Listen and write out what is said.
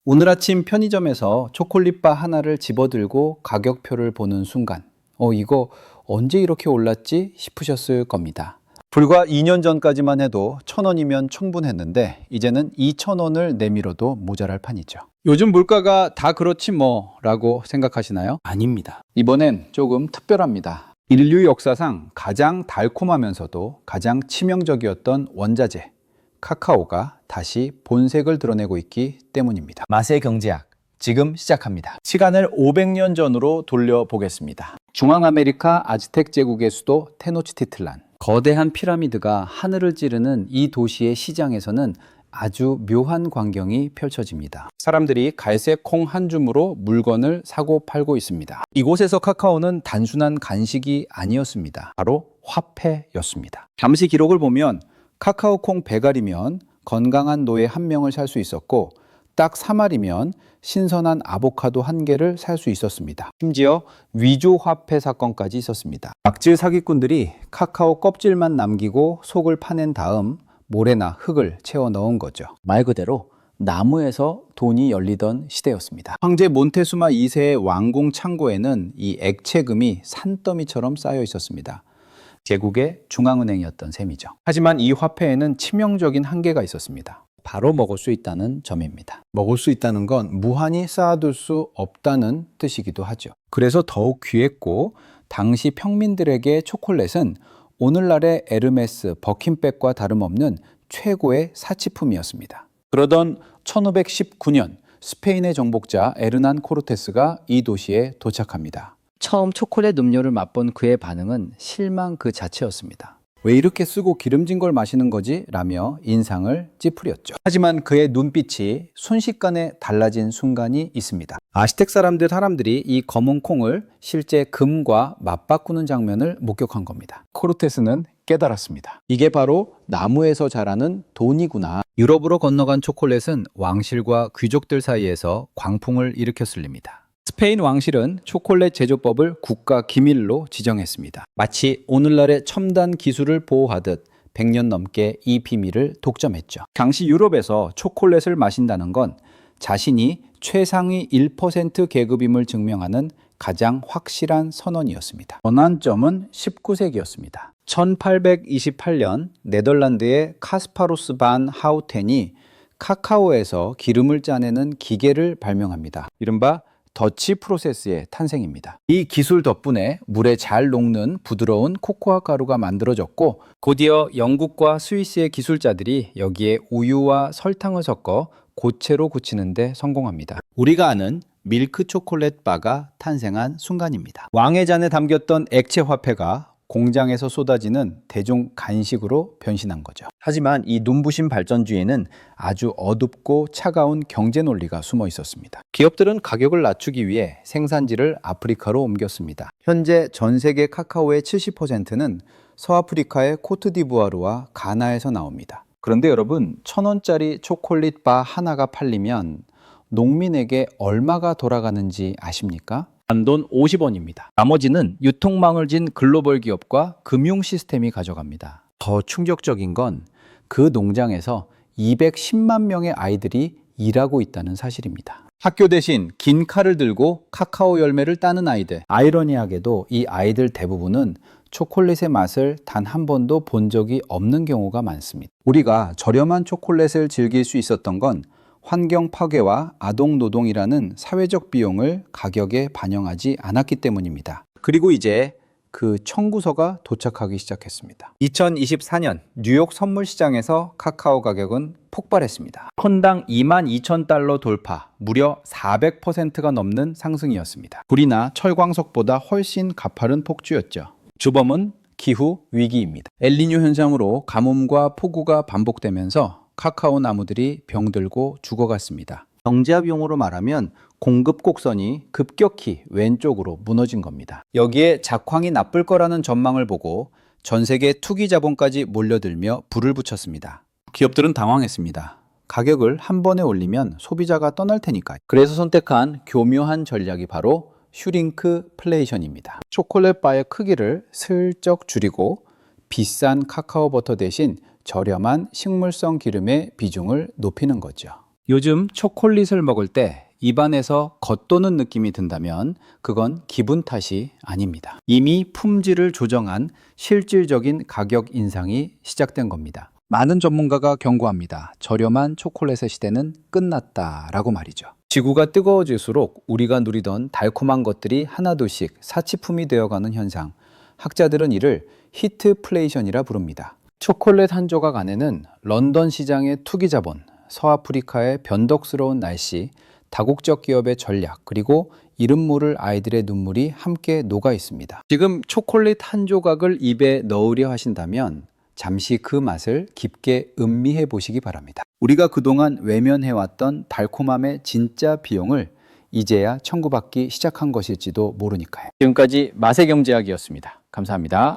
오늘 아침 편의점에서 초콜릿바 하나를 집어들고 가격표를 보는 순간 이거 언제 이렇게 올랐지 싶으셨을 겁니다. 불과 2년 전까지만 해도 1,000원이면 충분했는데 이제는 2,000원을 내밀어도 모자랄 판이죠. 요즘 물가가 다 그렇지 뭐 라고 생각하시나요? 아닙니다. 이번엔 조금 특별합니다. 인류 역사상 가장 달콤하면서도 가장 치명적이었던 원자재 카카오가 다시 본색을 드러내고 있기 때문입니다. 맛의 경제학 지금 시작합니다. 시간을 500년 전으로 돌려보겠습니다. 중앙아메리카 아즈텍 제국의 수도 테노치티틀란. 거대한 피라미드가 하늘을 찌르는 이 도시의 시장에서는 아주 묘한 광경이 펼쳐집니다. 사람들이 갈색 콩 한 줌으로 물건을 사고 팔고 있습니다. 이곳에서 카카오는 단순한 간식이 아니었습니다. 바로 화폐였습니다. 잠시 기록을 보면 카카오 콩 100알이면 건강한 노예 1명을 살 수 있었고 딱 3알이면 신선한 아보카도 1개를 살 수 있었습니다. 심지어 위조 화폐 사건까지 있었습니다. 악질 사기꾼들이 카카오 껍질만 남기고 속을 파낸 다음 모래나 흙을 채워 넣은 거죠. 말 그대로 나무에서 돈이 열리던 시대였습니다. 황제 몬테수마 2세의 왕궁 창고에는 이 액체금이 산더미처럼 쌓여 있었습니다. 제국의 중앙은행이었던 셈이죠. 하지만 이 화폐에는 치명적인 한계가 있었습니다. 바로 먹을 수 있다는 점입니다. 먹을 수 있다는 건 무한히 쌓아둘 수 없다는 뜻이기도 하죠. 그래서 더욱 귀했고 당시 평민들에게 초콜릿은 오늘날의 에르메스, 버킨백과 다름없는 최고의 사치품이었습니다. 그러던 1519년 스페인의 정복자 에르난 코르테스가 이 도시에 도착합니다. 처음 초콜릿 음료를 맛본 그의 반응은 실망 그 자체였습니다. 왜 이렇게 쓰고 기름진 걸 마시는 거지? 라며 인상을 찌푸렸죠. 하지만 그의 눈빛이 순식간에 달라진 순간이 있습니다. 아시텍 사람들이 이 검은 콩을 실제 금과 맞바꾸는 장면을 목격한 겁니다. 코르테스는 깨달았습니다. 이게 바로 나무에서 자라는 돈이구나. 유럽으로 건너간 초콜릿은 왕실과 귀족들 사이에서 광풍을 일으켰을 립니다. 스페인 왕실은 초콜릿 제조법을 국가 기밀로 지정했습니다. 마치 오늘날의 첨단 기술을 보호하듯 100년 넘게 이 비밀을 독점했죠. 당시 유럽에서 초콜릿을 마신다는 건 자신이 최상위 1% 계급임을 증명하는 가장 확실한 선언이었습니다. 전환점은 19세기였습니다. 1828년 네덜란드의 카스파루스 반 하우텐이 카카오에서 기름을 짜내는 기계를 발명합니다. 이른바 더치 프로세스의 탄생입니다. 이 기술 덕분에 물에 잘 녹는 부드러운 코코아 가루가 만들어졌고 곧이어 영국과 스위스의 기술자들이 여기에 우유와 설탕을 섞어 고체로 굳히는 데 성공합니다. 우리가 아는 밀크 초콜릿 바가 탄생한 순간입니다. 왕의 잔에 담겼던 액체 화폐가 공장에서 쏟아지는 대중 간식으로 변신한 거죠. 하지만 이 눈부신 발전주의에는 아주 어둡고 차가운 경제 논리가 숨어 있었습니다. 기업들은 가격을 낮추기 위해 생산지를 아프리카로 옮겼습니다. 현재 전 세계 카카오의 70%는 서아프리카의 코트디부아르와 가나에서 나옵니다. 그런데 여러분, 1,000원짜리 초콜릿 바 하나가 팔리면 농민에게 얼마가 돌아가는지 아십니까? 단돈 50원입니다. 나머지는 유통망을 진 글로벌 기업과 금융 시스템이 가져갑니다. 더 충격적인 건 그 농장에서 210만 명의 아이들이 일하고 있다는 사실입니다. 학교 대신 긴 칼을 들고 카카오 열매를 따는 아이들. 아이러니하게도 이 아이들 대부분은 초콜릿의 맛을 단 한 번도 본 적이 없는 경우가 많습니다. 우리가 저렴한 초콜릿을 즐길 수 있었던 건 환경 파괴와 아동 노동이라는 사회적 비용을 가격에 반영하지 않았기 때문입니다. 그리고 이제 그 청구서가 도착하기 시작했습니다. 2024년 뉴욕 선물 시장에서 카카오 가격은 폭발했습니다. 건당 22,000달러 돌파, 무려 400%가 넘는 상승이었습니다. 불이나 철광석보다 훨씬 가파른 폭주였죠. 주범은 기후 위기입니다. 엘니뇨 현상으로 가뭄과 폭우가 반복되면서 카카오 나무들이 병들고 죽어갔습니다. 경제학 용어로 말하면 공급 곡선이 급격히 왼쪽으로 무너진 겁니다. 여기에 작황이 나쁠 거라는 전망을 보고 전 세계 투기 자본까지 몰려들며 불을 붙였습니다. 기업들은 당황했습니다. 가격을 한 번에 올리면 소비자가 떠날 테니까요. 그래서 선택한 교묘한 전략이 바로 슈링크플레이션입니다. 초콜릿 바의 크기를 슬쩍 줄이고 비싼 카카오 버터 대신 저렴한 식물성 기름의 비중을 높이는 거죠. 요즘 초콜릿을 먹을 때 입안에서 겉도는 느낌이 든다면 그건 기분 탓이 아닙니다. 이미 품질을 조정한 실질적인 가격 인상이 시작된 겁니다. 많은 전문가가 경고합니다. 저렴한 초콜릿의 시대는 끝났다라고 말이죠. 지구가 뜨거워질수록 우리가 누리던 달콤한 것들이 하나둘씩 사치품이 되어가는 현상. 학자들은 이를 히트플레이션이라 부릅니다. 초콜릿 한 조각 안에는 런던 시장의 투기 자본, 서아프리카의 변덕스러운 날씨, 다국적 기업의 전략, 그리고 이름 모를 아이들의 눈물이 함께 녹아 있습니다. 지금 초콜릿 한 조각을 입에 넣으려 하신다면 잠시 그 맛을 깊게 음미해 보시기 바랍니다. 우리가 그동안 외면해왔던 달콤함의 진짜 비용을 이제야 청구받기 시작한 것일지도 모르니까요. 지금까지 맛의 경제학이었습니다. 감사합니다.